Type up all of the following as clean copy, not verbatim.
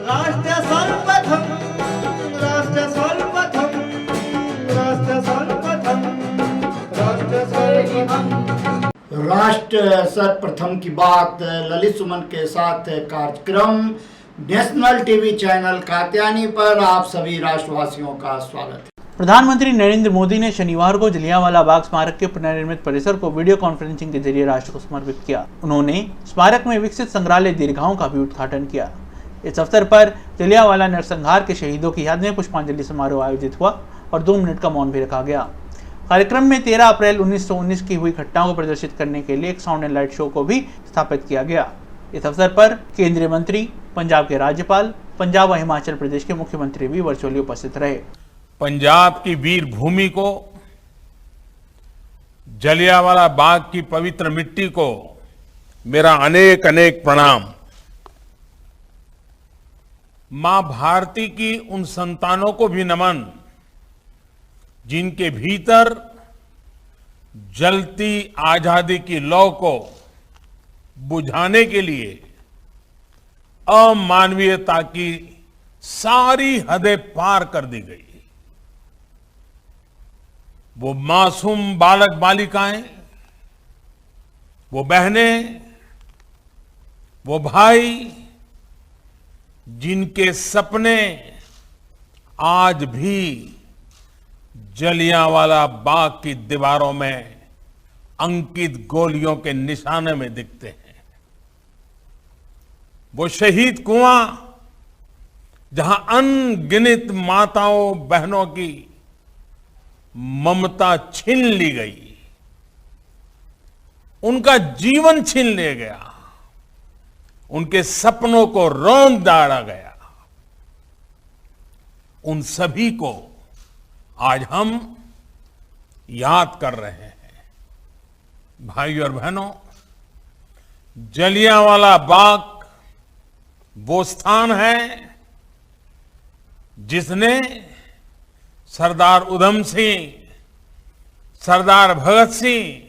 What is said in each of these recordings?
राष्ट्र सर्वप्रथम, राष्ट्र सर्वप्रथम, राष्ट्र सर्वप्रथम, राष्ट्र सर्वप्रथम। राष्ट्र सर्वप्रथम की बात ललित सुमन के साथ कार्यक्रम नेशनल टीवी चैनल कात्यायनी पर आप सभी राष्ट्रवासियों का स्वागत है। प्रधानमंत्री नरेंद्र मोदी ने शनिवार को जलियांवाला बाग स्मारक के पुनर्निर्मित परिसर को वीडियो कॉन्फ्रेंसिंग के जरिए राष्ट्र को समर्पित किया। उन्होंने स्मारक में विकसित संग्रहालय दीर्घाओं का भी उद्घाटन किया। इस अवसर पर जलियांवाला नरसंहार के शहीदों की याद में पुष्पांजलि समारोह आयोजित हुआ और 2 मिनट का मौन भी रखा गया। कार्यक्रम में 13 अप्रैल 1919 की हुई घटनाओं को प्रदर्शित करने के लिए एक साउंड एंड लाइट शो को भी स्थापित किया गया। इस अवसर पर केंद्रीय मंत्री, पंजाब के राज्यपाल, पंजाब व हिमाचल प्रदेश के मुख्यमंत्री भी वर्चुअली उपस्थित रहे। पंजाब की वीर भूमि को, जलियांवाला बाग की पवित्र मिट्टी को मेरा अनेक अनेक प्रणाम। मां भारती की उन संतानों को भी नमन जिनके भीतर जलती आजादी की लौ को बुझाने के लिए अमानवीयता की सारी हदें पार कर दी गई। वो मासूम बालक बालिकाएं, वो बहनें, वो भाई, जिनके सपने आज भी जलियांवाला बाग की दीवारों में अंकित गोलियों के निशाने में दिखते हैं। वो शहीद कुआं जहां अनगिनत माताओं बहनों की ममता छीन ली गई, उनका जीवन छीन लिया गया, उनके सपनों को रौंद डाला गया, उन सभी को आज हम याद कर रहे हैं। भाइयों और बहनों, जलियांवाला बाग वो स्थान है जिसने सरदार उधम सिंह, सरदार भगत सिंह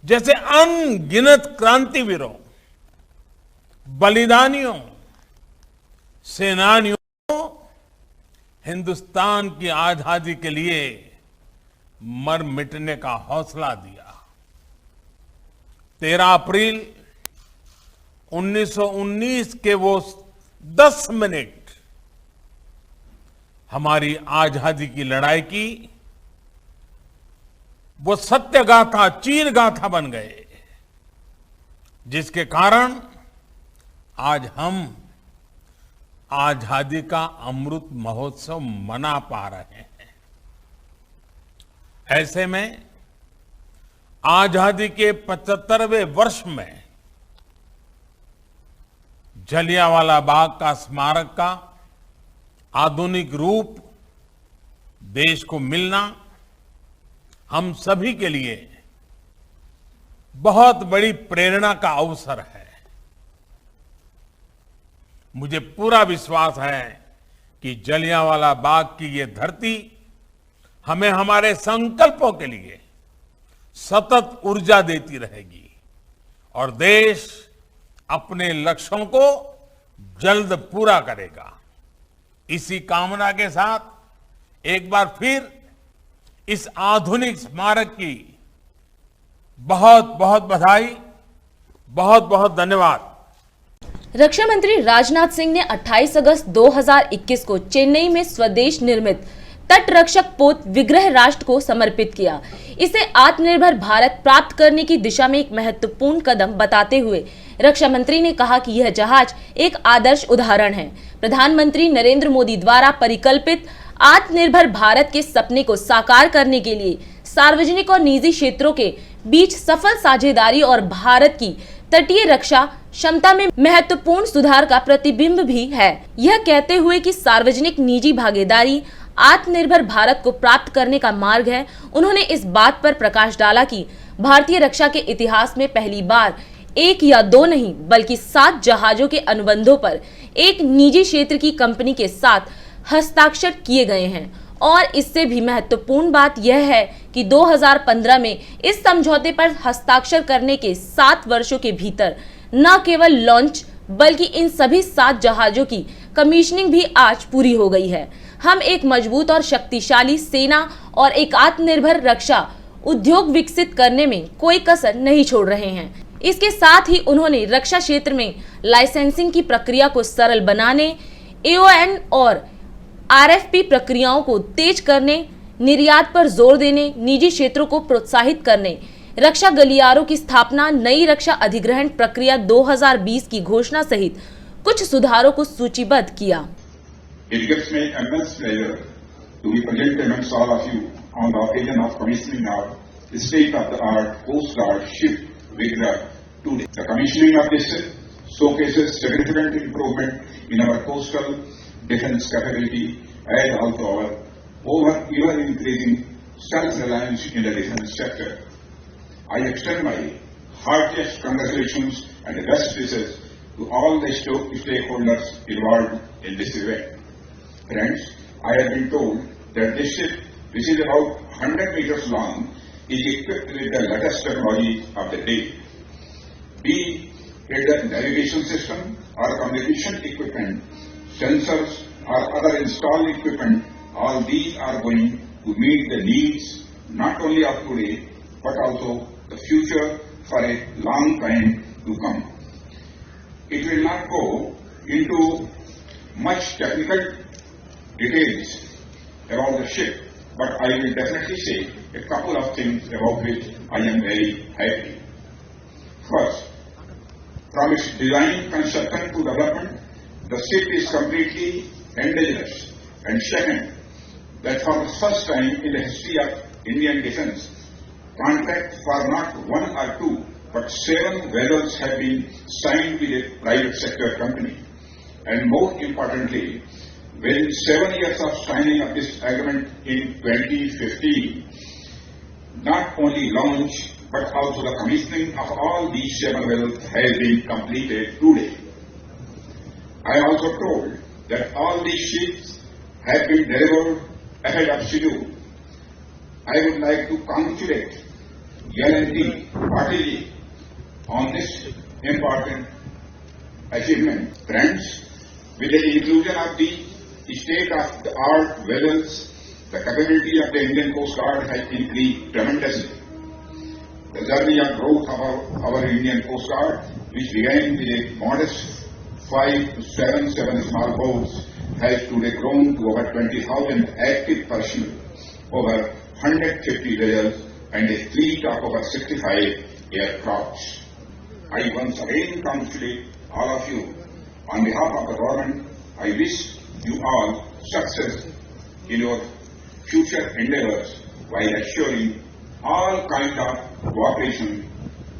जैसे अनगिनत क्रांतिवीरों, बलिदानियों, सेनानियों हिंदुस्तान की आजादी के लिए मर मिटने का हौसला दिया। 13 अप्रैल 1919 के वो 10 मिनट हमारी आजादी की लड़ाई की वो सत्य गाथा, चीर गाथा बन गए, जिसके कारण आज हम आजादी का अमृत महोत्सव मना पा रहे हैं। ऐसे में आजादी के 75वें वर्ष में जलियांवाला बाग का स्मारक का आधुनिक रूप देश को मिलना हम सभी के लिए बहुत बड़ी प्रेरणा का अवसर है। मुझे पूरा विश्वास है कि जलियांवाला बाग की ये धरती हमें हमारे संकल्पों के लिए सतत ऊर्जा देती रहेगी और देश अपने लक्ष्यों को जल्द पूरा करेगा। इसी कामना के साथ एक बार फिर इस आधुनिक स्मारक की बहुत बहुत बधाई, बहुत बहुत धन्यवाद। रक्षा मंत्री राजनाथ सिंह ने 28 अगस्त 2021 को चेन्नई में स्वदेश निर्मित तटरक्षक पोत विग्रह राष्ट्र को समर्पित किया। इसे आत्मनिर्भर भारत प्राप्त करने की दिशा में एक महत्वपूर्ण कदम बताते हुए रक्षा मंत्री ने कहा कि यह जहाज एक आदर्श उदाहरण है। प्रधानमंत्री नरेंद्र मोदी द्वारा परिकल्पित आत्मनिर्भर भारत के सपने को साकार करने के लिए सार्वजनिक और निजी क्षेत्रों के बीच सफल साझेदारी और भारत की तटीय रक्षा क्षमता में महत्वपूर्ण सुधार का प्रतिबिंब भी है। यह कहते हुए कि सार्वजनिक निजी भागीदारी आत्मनिर्भर भारत को प्राप्त करने का मार्ग है, उन्होंने इस बात पर प्रकाश डाला कि भारतीय रक्षा के इतिहास में पहली बार 1 या 2 नहीं बल्कि 7 जहाजों के अनुबंधों पर एक निजी क्षेत्र की कंपनी के साथ हस्ताक्षर किए गए हैं। और इससे भी महत्वपूर्ण बात यह है कि 2015 में इस समझौते पर हस्ताक्षर करने के 7 वर्षों के भीतर न केवल लॉन्च बल्कि इन सभी 7 जहाजों की कमीशनिंग भी आज पूरी हो गई है। हम एक मजबूत और शक्तिशाली सेना और एक आत्मनिर्भर रक्षा उद्योग विकसित करने में कोई कसर नहीं छोड़ रहे हैं। इसके साथ ही उन्होंने रक्षा क्षेत्र में लाइसेंसिंग की प्रक्रिया को सरल बनाने, AON और RFP प्रक्रियाओं को तेज करने, निर्यात पर जोर देने, निजी क्षेत्रों को प्रोत्साहित करने, रक्षा गलियारों की स्थापना, नई रक्षा अधिग्रहण प्रक्रिया 2020 की घोषणा सहित कुछ सुधारों को सूचीबद्ध किया। It gives me immense pleasure to be present amongst all of you on the occasion of commissioning of state-of-the-art Coast Guard ship Vigra today. The commissioning of this ship showcases significant improvement in our coastal defense capability and also our ever increasing self-reliance in the defense sector. I extend my heartiest congratulations and best wishes to all the stakeholders involved in this event. Friends, I have been told that this ship, which is about 100 meters long, is equipped with the latest technology of the day. Be it the navigation system or communication equipment, sensors or other installed equipment, all these are going to meet the needs not only of today but also the future for a long time to come. It will not go into much technical details about the ship, but I will definitely say a couple of things about which I am very happy. First, from its design, construction to development, the ship is completely indigenous. And second, that for the first time in the history of Indian defense, contracts for not one or two, but 7 vessels have been signed with a private sector company. And more importantly, within 7 years of signing of this agreement in 2015, not only launch but also the commissioning of all these 7 vessels has been completed today. I am also told that all these ships have been delivered ahead of schedule. I would like to congratulate L&T Patil on this important achievement. Friends, with the inclusion of the state-of-the-art vessels, the capability of the Indian Coast Guard has increased tremendously. The journey of growth of our Indian Coast Guard, which began with a modest 5 to 7 small boats, has today grown to over 20,000 active personnel, over 150 vessels, and a fleet of over 65 aircrafts. I once again congratulate all of you. On behalf of the government, I wish you all success in your future endeavors while assuring all kind of cooperation.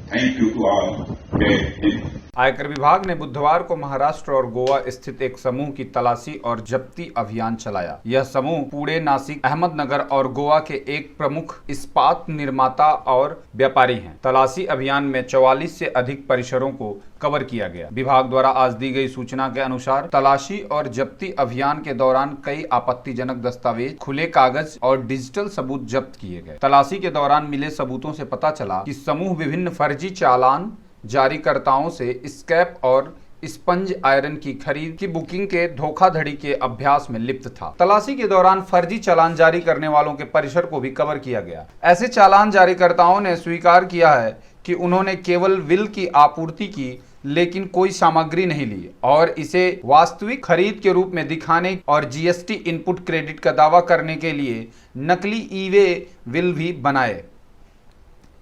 Thank you to all. Jai Hind. आयकर विभाग ने बुधवार को महाराष्ट्र और गोवा स्थित एक समूह की तलाशी और जब्ती अभियान चलाया। यह समूह पुणे, नासिक, अहमदनगर और गोवा के एक प्रमुख इस्पात निर्माता और व्यापारी हैं। तलाशी अभियान में 44 से अधिक परिसरों को कवर किया गया। विभाग द्वारा आज दी गई सूचना के अनुसार तलाशी और जब्ती अभियान के दौरान कई आपत्तिजनक दस्तावेज, खुले कागज और डिजिटल सबूत जब्त किए गए। तलाशी के दौरान मिले सबूतों से पता चला कि समूह विभिन्न फर्जी चालान जारीकर्ताओं से स्क्रैप और स्पंज आयरन की खरीद की बुकिंग के धोखाधड़ी के अभ्यास में लिप्त था। तलाशी के दौरान फर्जी चालान जारी करने वालों के परिसर को भी कवर किया गया। ऐसे चालान जारीकर्ताओं ने स्वीकार किया है कि उन्होंने केवल बिल की आपूर्ति की, लेकिन कोई सामग्री नहीं ली और इसे वास्तविक खरीद के रूप में दिखाने और GST इनपुट क्रेडिट का दावा करने के लिए नकली ई-वे बिल भी बनाए।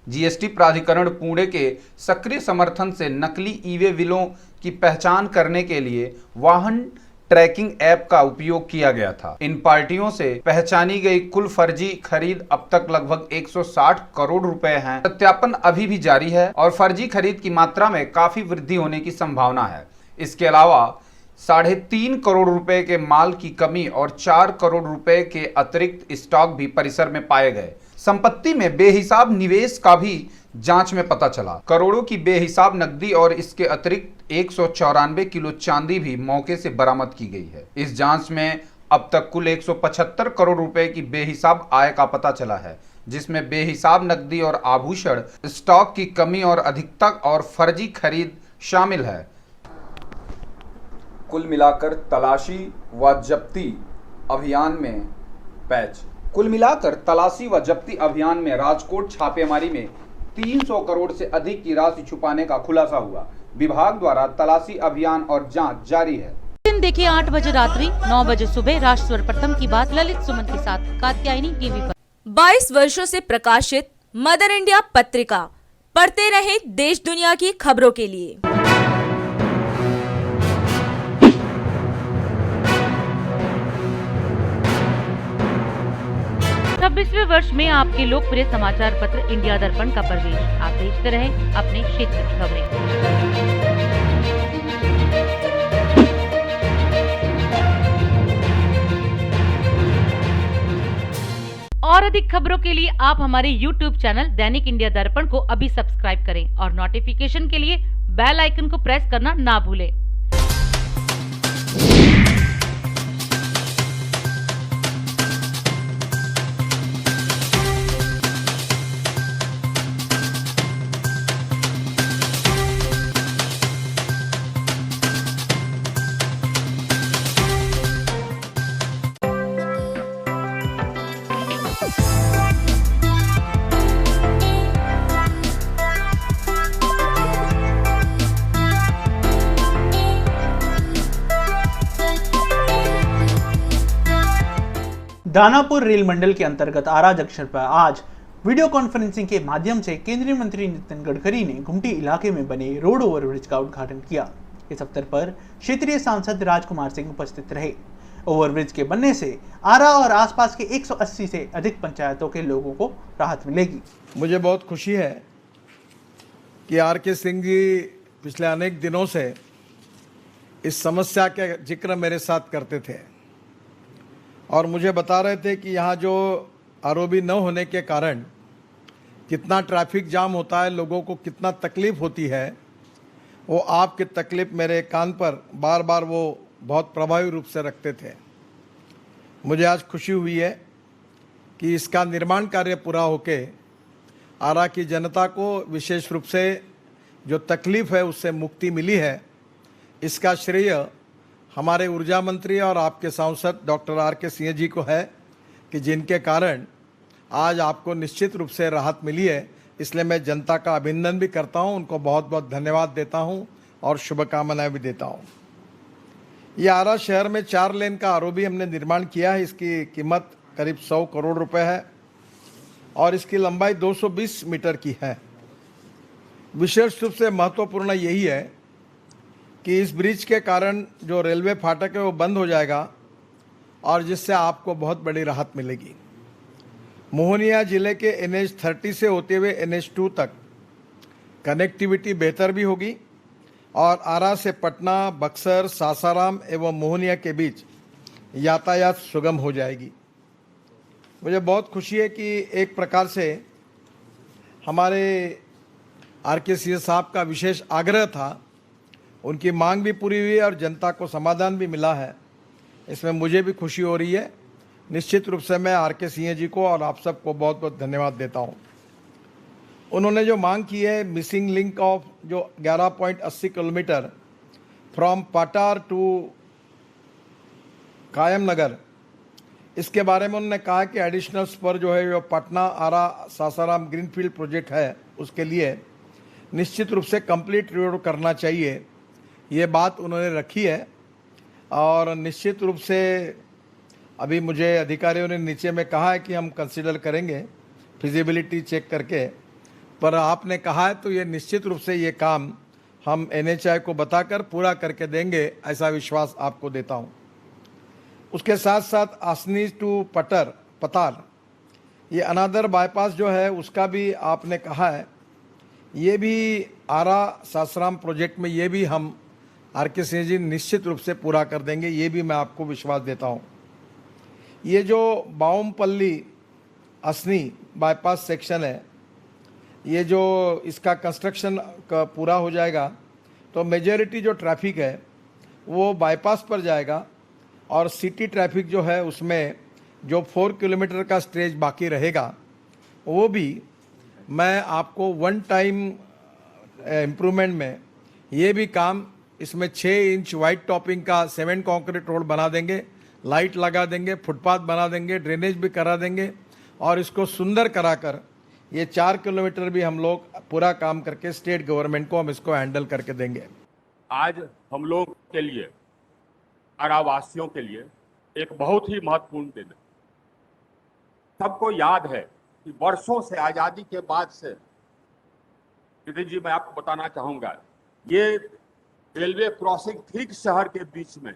GST प्राधिकरण पुणे के सक्रिय समर्थन से नकली ई-वे बिलों की पहचान करने के लिए वाहन ट्रैकिंग ऐप का उपयोग किया गया था। इन पार्टियों से पहचानी गई कुल फर्जी खरीद अब तक लगभग 160 करोड़ रुपए हैं। सत्यापन अभी भी जारी है और फर्जी खरीद की मात्रा में काफी वृद्धि होने की संभावना है। इसके अलावा 3.5 करोड़ रुपए के माल की कमी और 4 करोड़ रुपए के अतिरिक्त स्टॉक भी परिसर में पाए गए। संपत्ति में बेहिसाब निवेश का भी जांच में पता चला। करोड़ों की बेहिसाब नकदी और इसके अतिरिक्त 194 किलो चांदी भी मौके से बरामद की गई है। इस जांच में अब तक कुल 175 करोड़ रुपए की बेहिसाब आय का पता चला है, जिसमें बेहिसाब नकदी और आभूषण, स्टॉक की कमी और अधिकता और फर्जी खरीद शामिल है। कुल मिलाकर तलाशी व जब्ती अभियान में कुल मिलाकर तलाशी व जब्ती अभियान में राजकोट छापेमारी में 300 करोड़ से अधिक की राशि छुपाने का खुलासा हुआ। विभाग द्वारा तलाशी अभियान और जांच जारी है। दिन देखिए 8 बजे रात्रि 9 बजे सुबह राष्ट्र सर्वप्रथम की बात ललित सुमन के साथ कात्यायनी टीवी पर। 22 वर्षों से प्रकाशित मदर इंडिया पत्रिका, पढ़ते रहें देश दुनिया की खबरों के लिए। 26वें वर्ष में आपके लोकप्रिय समाचार पत्र इंडिया दर्पण का प्रवेश। आप देखते रहें अपने क्षेत्र की खबरें। और अधिक खबरों के लिए आप हमारे YouTube चैनल दैनिक इंडिया दर्पण को अभी सब्सक्राइब करें और नोटिफिकेशन के लिए बेल आइकन को प्रेस करना ना भूलें। दानापुर रेल मंडल के अंतर्गत आरा जंक्शन पर आज वीडियो कॉन्फ्रेंसिंग के माध्यम से केंद्रीय मंत्री नितिन गडकरी ने घुमटी इलाके में बने रोड ओवरब्रिज का उद्घाटन किया। इस अवसर पर क्षेत्रीय सांसद राजकुमार सिंह उपस्थित रहे। ओवरब्रिज के बनने से आरा और आसपास के 180 से अधिक पंचायतों के लोगों को राहत मिलेगी। मुझे बहुत खुशी है कि आर.के. सिंह जी पिछले अनेक दिनों से इस समस्या के जिक्र मेरे साथ करते थे और मुझे बता रहे थे कि यहाँ जो आरओबी न होने के कारण कितना ट्रैफिक जाम होता है, लोगों को कितना तकलीफ़ होती है, वो आपकी तकलीफ़ मेरे कान पर बार बार वो बहुत प्रभावी रूप से रखते थे। मुझे आज खुशी हुई है कि इसका निर्माण कार्य पूरा होके आरा की जनता को विशेष रूप से जो तकलीफ़ है उससे मुक्ति मिली है। इसका श्रेय हमारे ऊर्जा मंत्री और आपके सांसद डॉक्टर आर.के. सिंह जी को है कि जिनके कारण आज आपको निश्चित रूप से राहत मिली है। इसलिए मैं जनता का अभिनंदन भी करता हूं, उनको बहुत बहुत धन्यवाद देता हूं और शुभकामनाएं भी देता हूं। ये आरा शहर में 4 लेन का आरओबी हमने निर्माण किया है। इसकी कीमत करीब 100 करोड़ रुपए है और इसकी लंबाई 220 मीटर की है। विशेष रूप से महत्वपूर्ण यही है कि इस ब्रिज के कारण जो रेलवे फाटक है वो बंद हो जाएगा और जिससे आपको बहुत बड़ी राहत मिलेगी। मोहनिया जिले के NH 30 से होते हुए NH 2 तक कनेक्टिविटी बेहतर भी होगी और आरा से पटना, बक्सर, सासाराम एवं मोहनिया के बीच यातायात सुगम हो जाएगी। मुझे बहुत खुशी है कि एक प्रकार से हमारे आर.के. सिंह साहब का विशेष आग्रह था, उनकी मांग भी पूरी हुई और जनता को समाधान भी मिला है। इसमें मुझे भी खुशी हो रही है। निश्चित रूप से मैं आर.के. सिंह जी को और आप सबको बहुत बहुत धन्यवाद देता हूं। उन्होंने जो मांग की है मिसिंग लिंक ऑफ जो 11.80 किलोमीटर फ्रॉम पाटार टू कायम नगर, इसके बारे में उन्होंने कहा कि एडिशनल स्पर जो है जो पटना आरा सासाराम ग्रीनफील्ड प्रोजेक्ट है उसके लिए निश्चित रूप से कंप्लीट रोड करना चाहिए। ये बात उन्होंने रखी है और निश्चित रूप से अभी मुझे अधिकारियों ने नीचे में कहा है कि हम कंसिडर करेंगे फिजिबिलिटी चेक करके, पर आपने कहा है तो ये निश्चित रूप से ये काम हम NHAI को बताकर पूरा करके देंगे, ऐसा विश्वास आपको देता हूँ। उसके साथ साथ आसनी टू पताल ये अनादर बाईपास जो है उसका भी आपने कहा है, ये भी आरा सासाराम प्रोजेक्ट में ये भी हम आर.के. सिंह जी निश्चित रूप से पूरा कर देंगे, ये भी मैं आपको विश्वास देता हूँ। ये जो बाउमपल्ली असनी बाईपास सेक्शन है, ये जो इसका कंस्ट्रक्शन का पूरा हो जाएगा तो मेजॉरिटी जो ट्रैफिक है वो बाईपास पर जाएगा और सिटी ट्रैफिक जो है उसमें जो 4 किलोमीटर का स्ट्रेच बाकी रहेगा वो भी मैं आपको वन टाइम इम्प्रूवमेंट में ये भी काम इसमें 6 इंच वाइट टॉपिंग का सीमेंट कंक्रीट रोड बना देंगे, लाइट लगा देंगे, फुटपाथ बना देंगे, ड्रेनेज भी करा देंगे और इसको सुंदर कराकर ये 4 किलोमीटर भी हम लोग पूरा काम करके स्टेट गवर्नमेंट को हम इसको हैंडल करके देंगे। आज हम लोग के लिए, आरावासियों के लिए एक बहुत ही महत्वपूर्ण दिन है। सबको याद है कि वर्षों से, आजादी के बाद से, नितिन जी मैं आपको बताना चाहूंगा, ये रेलवे क्रॉसिंग ठीक शहर के बीच में,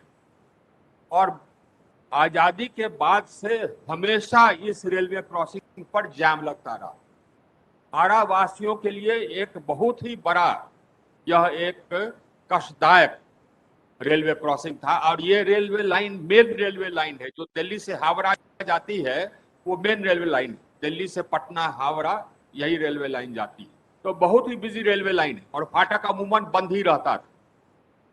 और आजादी के बाद से हमेशा इस रेलवे क्रॉसिंग पर जाम लगता रहा। आरावासियों के लिए एक बहुत ही बड़ा, यह एक कष्टदायक रेलवे क्रॉसिंग था। और ये railway line main railway line है, जो दिल्ली से हावड़ा जाती है, वो मेन रेलवे लाइन है। दिल्ली से पटना, हावड़ा, यही रेलवे लाइन जाती है। तो बहुत ही बिजी रेलवे लाइन है और फाटक अमूमन बंद ही रहता था।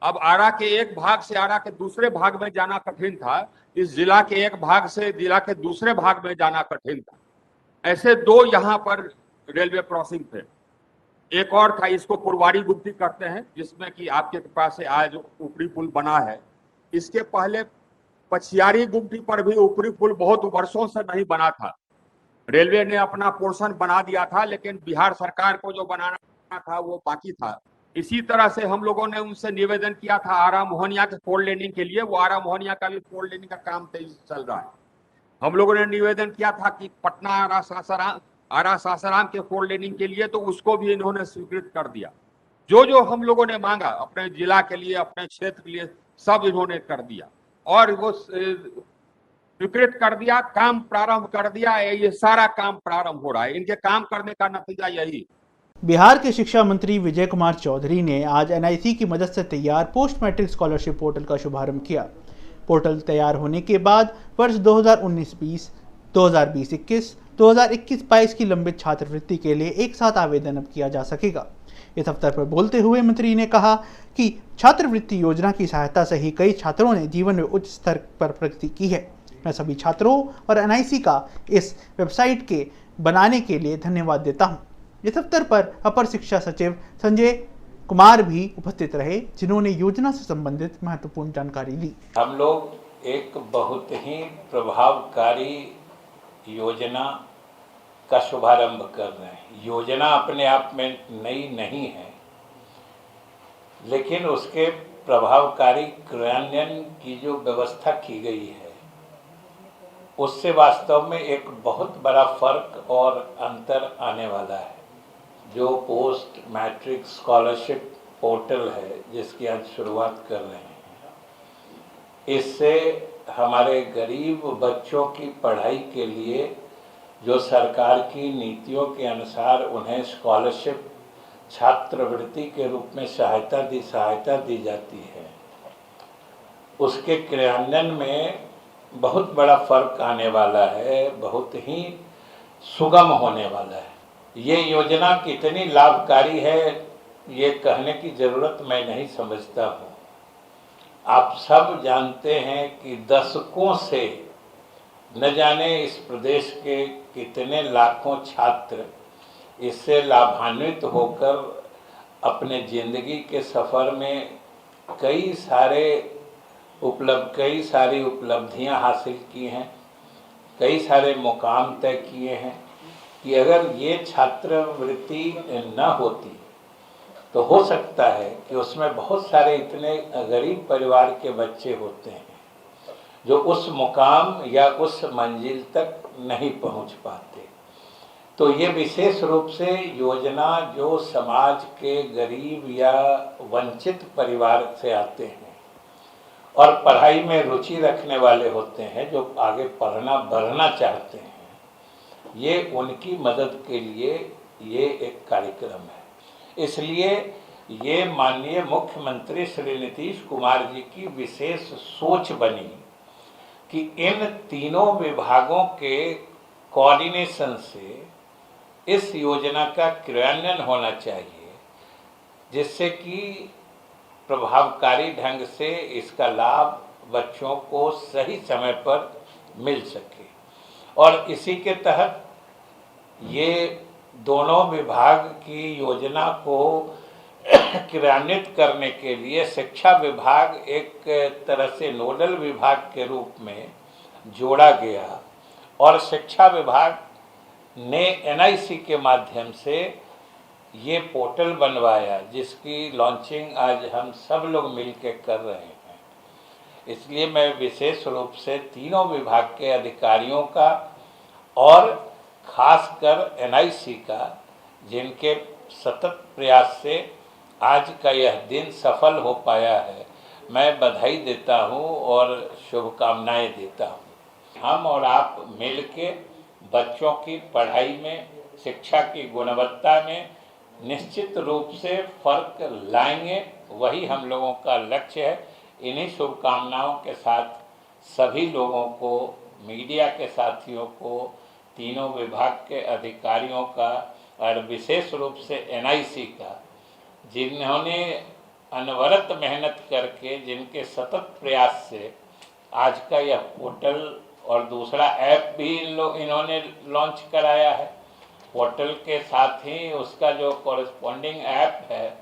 अब आरा के एक भाग से आरा के दूसरे भाग में जाना कठिन था, इस जिला के एक भाग से जिला के दूसरे भाग में जाना कठिन था। ऐसे 2 यहाँ पर रेलवे क्रॉसिंग थे। एक और था, इसको पुरवाड़ी गुमटी करते हैं, जिसमें कि आपके पास से आज ऊपरी पुल बना है। इसके पहले पछियारी गुमटी पर भी ऊपरी पुल बहुत वर्षों से नहीं बना था। रेलवे ने अपना पोर्शन बना दिया था, लेकिन बिहार सरकार को जो बनाना था वो बाकी था। इसी तरह से हम लोगों ने उनसे निवेदन किया था आरा मोहनिया के 4 लेनिंग के लिए। वो आरा मोहनिया का भी 4 लेनिंग का काम तेजी से चल रहा है। हम लोगों ने निवेदन किया था कि पटना आरा सासाराम के 4 लेनिंग के लिए, तो उसको भी इन्होंने स्वीकृत कर दिया। जो जो हम लोगों ने मांगा अपने जिला के लिए, अपने क्षेत्र के लिए, सब इन्होंने कर दिया और वो स्वीकृत कर दिया, काम प्रारंभ कर दिया। ये सारा काम प्रारंभ हो रहा है। इनके काम करने का नतीजा यही। बिहार के शिक्षा मंत्री विजय कुमार चौधरी ने आज एनआईसी की मदद से तैयार पोस्ट मैट्रिक स्कॉलरशिप पोर्टल का शुभारंभ किया। पोर्टल तैयार होने के बाद वर्ष 2019-20, 2020-21, 2021-22 की लंबित छात्रवृत्ति के लिए एक साथ आवेदन अब किया जा सकेगा। इस अवसर पर बोलते हुए मंत्री ने कहा कि छात्रवृत्ति योजना की सहायता से ही कई छात्रों ने जीवन में उच्च स्तर पर प्रगति की है। मैं सभी छात्रों और एनआईसी का इस वेबसाइट के बनाने के लिए धन्यवाद देता हूं। इस अवसर पर अपर शिक्षा सचिव संजय कुमार भी उपस्थित रहे, जिन्होंने योजना से संबंधित महत्वपूर्ण जानकारी ली। हम लोग एक बहुत ही प्रभावकारी योजना का शुभारंभ कर रहे हैं। योजना अपने आप में नई नहीं है, लेकिन उसके प्रभावकारी क्रियान्वयन की जो व्यवस्था की गई है, उससे वास्तव में एक बहुत बड़ा फर्क और अंतर आने वाला है। जो पोस्ट मैट्रिक स्कॉलरशिप पोर्टल है, जिसकी आज शुरुआत कर रहे हैं, इससे हमारे गरीब बच्चों की पढ़ाई के लिए जो सरकार की नीतियों के अनुसार उन्हें स्कॉलरशिप, छात्रवृत्ति के रूप में सहायता दी जाती है, उसके क्रियान्वयन में बहुत बड़ा फर्क आने वाला है, बहुत ही सुगम होने वाला है। ये योजना कितनी लाभकारी है, ये कहने की ज़रूरत मैं नहीं समझता हूँ। आप सब जानते हैं कि दशकों से न जाने इस प्रदेश के कितने लाखों छात्र इससे लाभान्वित होकर अपने ज़िंदगी के सफ़र में कई सारी उपलब्धियां हासिल की हैं, कई सारे मुकाम तय किए हैं। कि अगर ये छात्रवृत्ति न होती तो हो सकता है कि उसमें बहुत सारे इतने गरीब परिवार के बच्चे होते हैं जो उस मुकाम या उस मंजिल तक नहीं पहुंच पाते। तो ये विशेष रूप से योजना जो समाज के गरीब या वंचित परिवार से आते हैं और पढ़ाई में रुचि रखने वाले होते हैं, जो आगे बढ़ना चाहते हैं, ये उनकी मदद के लिए ये एक कार्यक्रम है। इसलिए ये माननीय मुख्यमंत्री श्री नीतीश कुमार जी की विशेष सोच बनी कि इन तीनों विभागों के कोऑर्डिनेशन से इस योजना का क्रियान्वयन होना चाहिए, जिससे कि प्रभावकारी ढंग से इसका लाभ बच्चों को सही समय पर मिल सके। और इसी के तहत ये दोनों विभाग की योजना को क्रियान्वित करने के लिए शिक्षा विभाग एक तरह से नोडल विभाग के रूप में जोड़ा गया और शिक्षा विभाग ने एनआईसी के माध्यम से ये पोर्टल बनवाया जिसकी लॉन्चिंग आज हम सब लोग मिलकर कर रहे हैं। इसलिए मैं विशेष रूप से तीनों विभाग के अधिकारियों का और खासकर एनआईसी का, जिनके सतत प्रयास से आज का यह दिन सफल हो पाया है, मैं बधाई देता हूं और शुभकामनाएं देता हूं। हम और आप मिलके बच्चों की पढ़ाई में, शिक्षा की गुणवत्ता में निश्चित रूप से फर्क लाएंगे, वही हम लोगों का लक्ष्य है। इन्हीं शुभकामनाओं के साथ सभी लोगों को, मीडिया के साथियों को, तीनों विभाग के अधिकारियों का और विशेष रूप से एनआईसी का, जिन्होंने अनवरत मेहनत करके, जिनके सतत प्रयास से आज का यह पोर्टल और दूसरा ऐप भी इन्होंने लॉन्च कराया है। पोर्टल के साथ ही उसका जो कॉरेस्पॉन्डिंग ऐप है,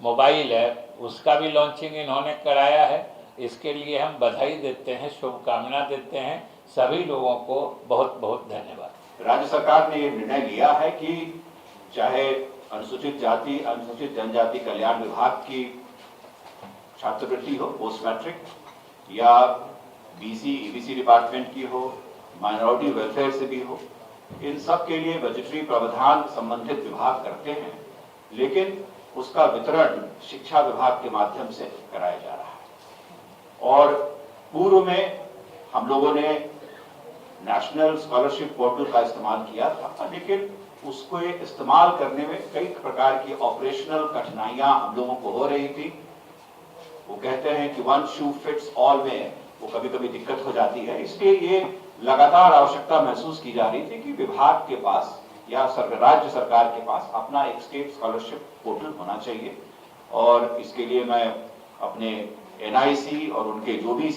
मोबाइल ऐप, उसका भी लॉन्चिंग इन्होंने कराया है। इसके लिए हम बधाई देते हैं, शुभकामना देते हैं। सभी लोगों को बहुत बहुत धन्यवाद। राज्य सरकार ने ये निर्णय लिया है कि चाहे अनुसूचित जाति, अनुसूचित जनजाति कल्याण विभाग की छात्रवृत्ति हो पोस्ट मैट्रिक, या बीसी ईबीसी डिपार्टमेंट की हो, माइनॉरिटी वेलफेयर से भी हो, इन सब के लिए बजटरी प्रावधान संबंधित विभाग करते हैं, लेकिन उसका वितरण शिक्षा विभाग के माध्यम से कराया जा रहा है। और पूर्व में हम लोगों ने नेशनल स्कॉलरशिप पोर्टल का इस्तेमाल किया था, लेकिन उसको इस्तेमाल करने में कई प्रकार की ऑपरेशनल कठिनाइयां हम लोगों को हो रही थी। वो कहते हैं कि वन शू फिट्स ऑल में वो कभी कभी दिक्कत हो जाती है। इसलिए ये लगातार आवश्यकता महसूस की जा रही थी कि विभाग के पास या राज्य सरकार के पास अपना एक स्टेट स्कॉलरशिप पोर्टल होना चाहिए। और इसके लिए मैं अपने एनआईसी और उनके जो भी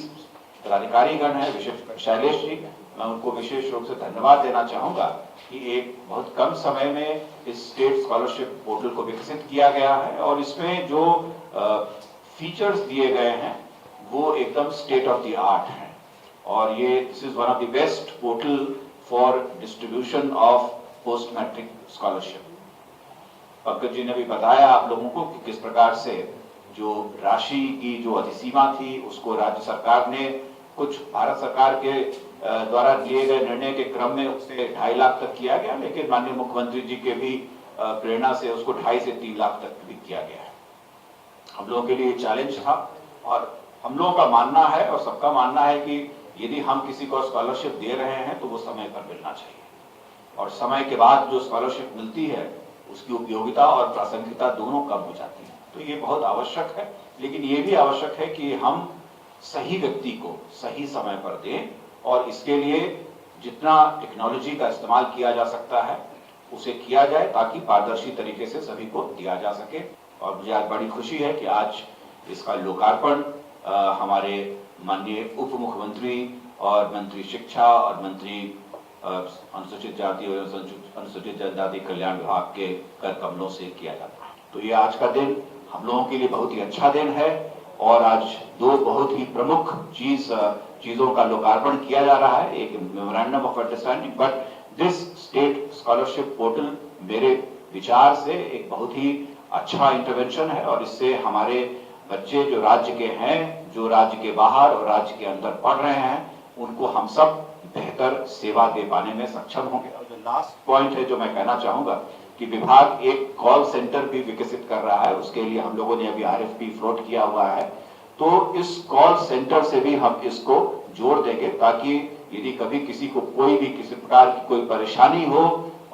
पदाधिकारीगण हैं, विशेष शैलेश जी, मैं उनको विशेष रूप से धन्यवाद देना चाहूंगा कि एक बहुत कम समय में इस स्टेट स्कॉलरशिप पोर्टल को विकसित किया गया है और इसमें जो फीचर्स दिए गए हैं वो एकदम स्टेट ऑफ द आर्ट है। और ये this is one of the best portal for distribution of post matric scholarship. Pankaj ji ने भी बताया आप लोगों को कि किस प्रकार से जो राशि की जो अधिसीमा थी उसको राज्य सरकार ने कुछ भारत सरकार के द्वारा लिए गए निर्णय के क्रम में उससे 2.5 लाख तक किया गया, लेकिन माननीय मुख्यमंत्री जी के भी प्रेरणा से उसको 2.5 से 3 लाख तक भी किया गया है। हम लोगों के लिए चैलेंज था और हम लोगों का मानना है और सबका मानना है कि यदि हम किसी को स्कॉलरशिप दे रहे हैं तो वो समय पर मिलना चाहिए, और समय के बाद जो स्कॉलरशिप मिलती है उसकी उपयोगिता और प्रासंगिकता दोनों कम हो जाती है। तो ये बहुत आवश्यक है, लेकिन ये भी आवश्यक है कि हम सही व्यक्ति को सही समय पर दें, और इसके लिए जितना टेक्नोलॉजी का इस्तेमाल किया जा सकता है उसे किया जाए ताकि पारदर्शी तरीके से सभी को दिया जा सके। और मुझे आज बड़ी खुशी है कि आज इसका लोकार्पण हमारे माननीय उप मुख्यमंत्री और मंत्री शिक्षा और मंत्री अनुसूचित जाति और अनुसूचित जनजाति कल्याण विभाग के कर कमलों से किया जाता है। तो ये आज का दिन हम लोगों के लिए बहुत ही अच्छा दिन है और आज दो बहुत ही प्रमुख चीजों का लोकार्पण किया जा रहा है। एक memorandum of understanding, but this state scholarship portal मेरे विचार से एक बहुत ही अच्छा इंटरवेंशन है, और इससे हमारे बच्चे जो राज्य के हैं, जो राज्य के बाहर और राज्य के अंदर पढ़ रहे हैं, उनको हम सब बेहतर सेवा दे पाने में सक्षम होंगे। और जो लास्ट पॉइंट है जो मैं कहना चाहूंगा कि विभाग एक कॉल सेंटर भी विकसित कर रहा है, उसके लिए हम लोगों ने अभी RFP फ्लोट किया हुआ है। तो इस कॉल सेंटर से भी हम इसको जोड़ देंगे ताकि यदि कभी किसी को कोई भी किसी प्रकार की कोई परेशानी हो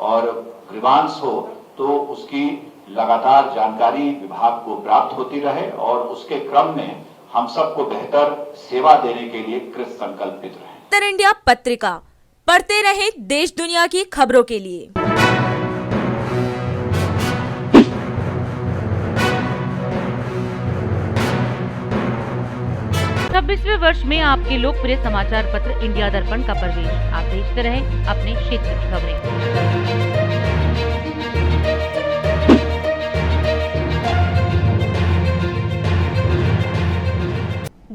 और ग्रीवांस हो तो उसकी लगातार जानकारी विभाग को प्राप्त होती रहे और उसके क्रम में हम सबको बेहतर सेवा देने के लिए कृत संकल्पित रहे। उत्तर इंडिया पत्रिका पढ़ते रहे देश दुनिया की खबरों के लिए। 26वें वर्ष में आपके लोकप्रिय समाचार पत्र इंडिया दर्पण का प्रवेश। आप देखते रहें अपने क्षेत्र की खबरें।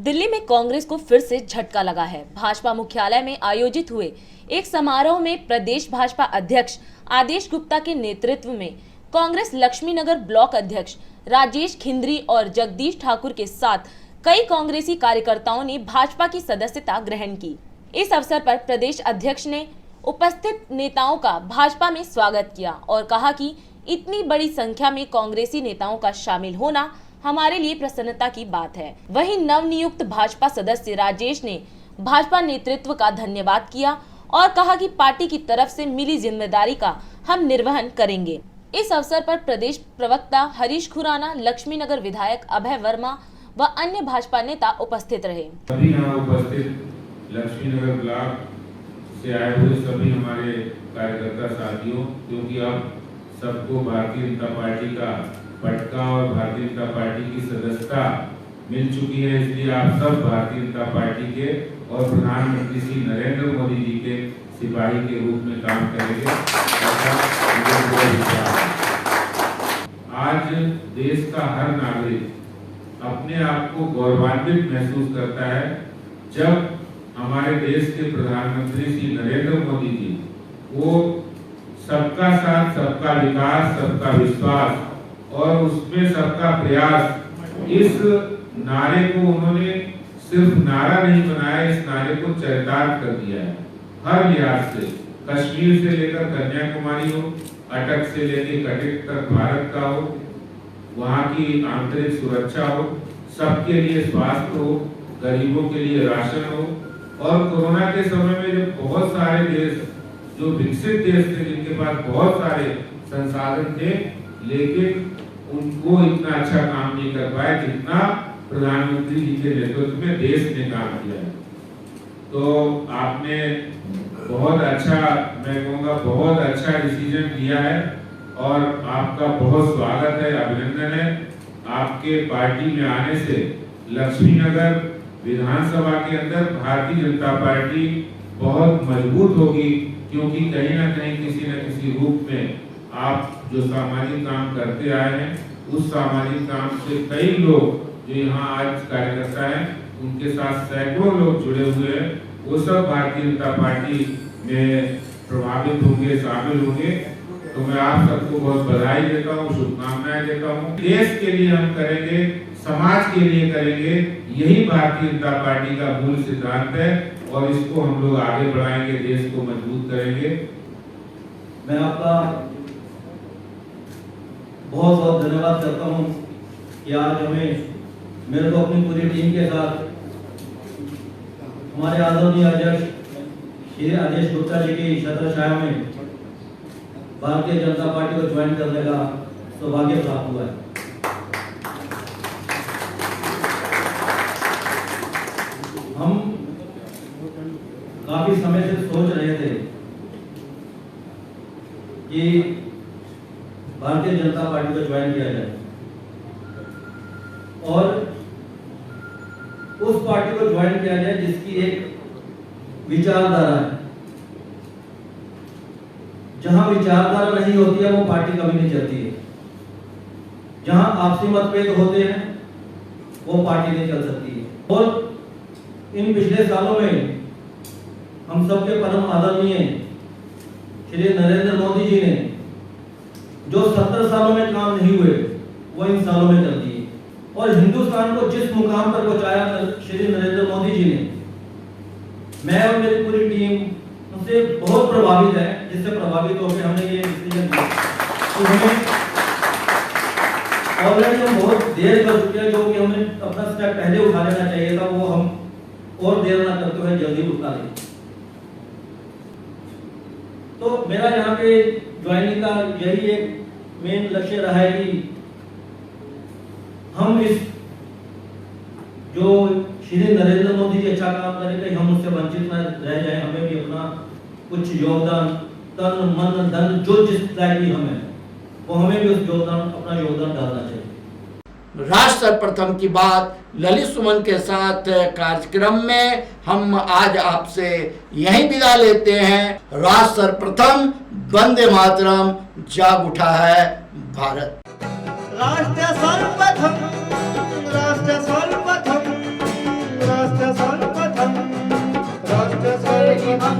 दिल्ली में कांग्रेस को फिर से झटका लगा है। भाजपा मुख्यालय में आयोजित हुए एक समारोह में प्रदेश भाजपा अध्यक्ष आदेश गुप्ता के नेतृत्व में कांग्रेस लक्ष्मीनगर ब्लॉक अध्यक्ष राजेश खिंद्री और जगदीश ठाकुर के साथ कई कांग्रेसी कार्यकर्ताओं ने भाजपा की सदस्यता ग्रहण की। इस अवसर पर प्रदेश अध्यक्ष ने उपस्थित नेताओं का भाजपा में स्वागत किया और कहा कि इतनी बड़ी संख्या में कांग्रेसी नेताओं का शामिल होना हमारे लिए प्रसन्नता की बात है। वहीं नवनियुक्त भाजपा सदस्य राजेश ने भाजपा नेतृत्व का धन्यवाद किया और कहा कि पार्टी की तरफ से मिली जिम्मेदारी का हम निर्वहन करेंगे। इस अवसर पर प्रदेश प्रवक्ता हरीश खुराना, लक्ष्मीनगर विधायक अभय वर्मा व अन्य भाजपा नेता उपस्थित रहे। सभी यहाँ उपस्थित लक्ष्मीनगर ब्लॉक से आए हुए सभी हमारे कार्यकर्ता साथियों, क्योंकि अब सबको भारतीय जनता पार्टी का पटका और भारतीय जनता पार्टी की सदस्यता मिल चुकी है, इसलिए आप सब भारतीय जनता पार्टी के और प्रधानमंत्री श्री नरेंद्र मोदी जी के सिपाही के रूप में काम करेंगे। आज देश का हर नागरिक अपने आप को गौरवान्वित महसूस करता है जब हमारे देश के प्रधानमंत्री श्री नरेंद्र मोदी जी वो सबका साथ, सबका विकास, सबका विश्वास और उसमें सबका प्रयास, इस नारे को उन्होंने सिर्फ नारा नहीं बनाया, इस नारे को चरितार्थ कर दिया है। हर लिहाज से, कश्मीर से लेकर कन्याकुमारी हो, अटक से लेकर कटक तक भारत का हो, वहाँ की आंतरिक सुरक्षा हो, सबके लिए स्वास्थ्य हो, गरीबों के लिए राशन हो, और कोरोना के समय में जब बहुत सारे देश जो विकसित देश थे जिनके पास बहुत सारे संसाधन थे, लेकिन उनको इतना अच्छा काम नहीं कर पाए जितना प्रधानमंत्री जी के नेतृत्व में देश ने काम किया है। तो आपने बहुत अच्छा, मैं कहूँगा बहुत अच्छा डिसीजन लिया है और आपका बहुत स्वागत है, अभिनंदन है। आपके पार्टी में आने से लक्ष्मीनगर विधानसभा के अंदर भारतीय जनता पार्टी बहुत मजबूत होगी, क्योंकि कहीं ना कहीं किसी न किसी रूप में आप जो सामाजिक काम करते आए हैं, उस सामाजिक काम से कई लोग जो यहाँ आज कार्यकर्ता हैं उनके साथ सैकड़ों लोग जुड़े हुए हैं, वो सब भारतीय जनता पार्टी में प्रभावित होंगे, शामिल होंगे। तो मैं आप सबको बहुत बधाई देता हूँ, शुभकामनाएं देता हूँ। देश के लिए हम करेंगे, समाज के लिए करेंगे, यही भारतीय जनता पार्टी का मूल सिद्धांत है और इसको हम लोग आगे बढ़ाएंगे, देश को मजबूत करेंगे। मैं आपका बहुत बहुत धन्यवाद करता हूँ कि आज हमें, मेरे को अपनी पूरी टीम के साथ हमारे आदरणीय अध्यक्ष श्री आदेश गुप्ता जी की छत्रछाया में भारतीय जनता पार्टी को ज्वाइन करने का सौभाग्य प्राप्त हुआ है। हम काफी समय से सोच रहे थे कि भारतीय जनता पार्टी को ज्वाइन किया जाए और उस पार्टी को ज्वाइन किया जाए जिसकी एक विचारधारा है। जहां विचारधारा नहीं होती है वो पार्टी कभी नहीं चलती है। जहां आपसी मतभेद होते हैं वो पार्टी नहीं चल सकती है। और इन पिछले सालों में हम सबके परम आदरणीय श्री नरेंद्र मोदी जी ने जो 70 सालों में काम नहीं हुए वो इन सालों में कर दिए और हिंदुस्तान को जिस मुकाम पर पहुंचाया श्री नरेंद्र मोदी जी ने, मैं और मेरी पूरी टीम उनसे बहुत प्रभावित है, जिससे प्रभावित होकर हमने ये डिसीजन लिया कि हमें ऑलरेडी हम बहुत देर कर चुके हैं, जो कि हमें अपना स्टेप पहले उठा लेना चाहिए था, वो हम और देर ना करते हुए जल्दी उठा लें। तो मेरा यहाँ पे ज्वाइनिंग का यही एक मेन लक्ष्य रहा है कि हम इस जो श्री नरेंद्र मोदी जी अच्छा काम करें कहीं हम उससे वंचित न रह जाएं। हमें भी अपना कुछ योगदान, तन मन धन जो जिस लायक भी हमें, वो हमें भी उस योगदान, अपना योगदान डालना चाहिए। राष्ट्र सर्वप्रथम की बात ललित सुमन के साथ कार्यक्रम में हम आज आपसे यही विदा लेते हैं। राष्ट्र सर्वप्रथम, वंदे मातरम, जाग उठा है भारत। राष्ट्र सर्वप्रथम, राष्ट्र सर्वप्रथम, से ही हम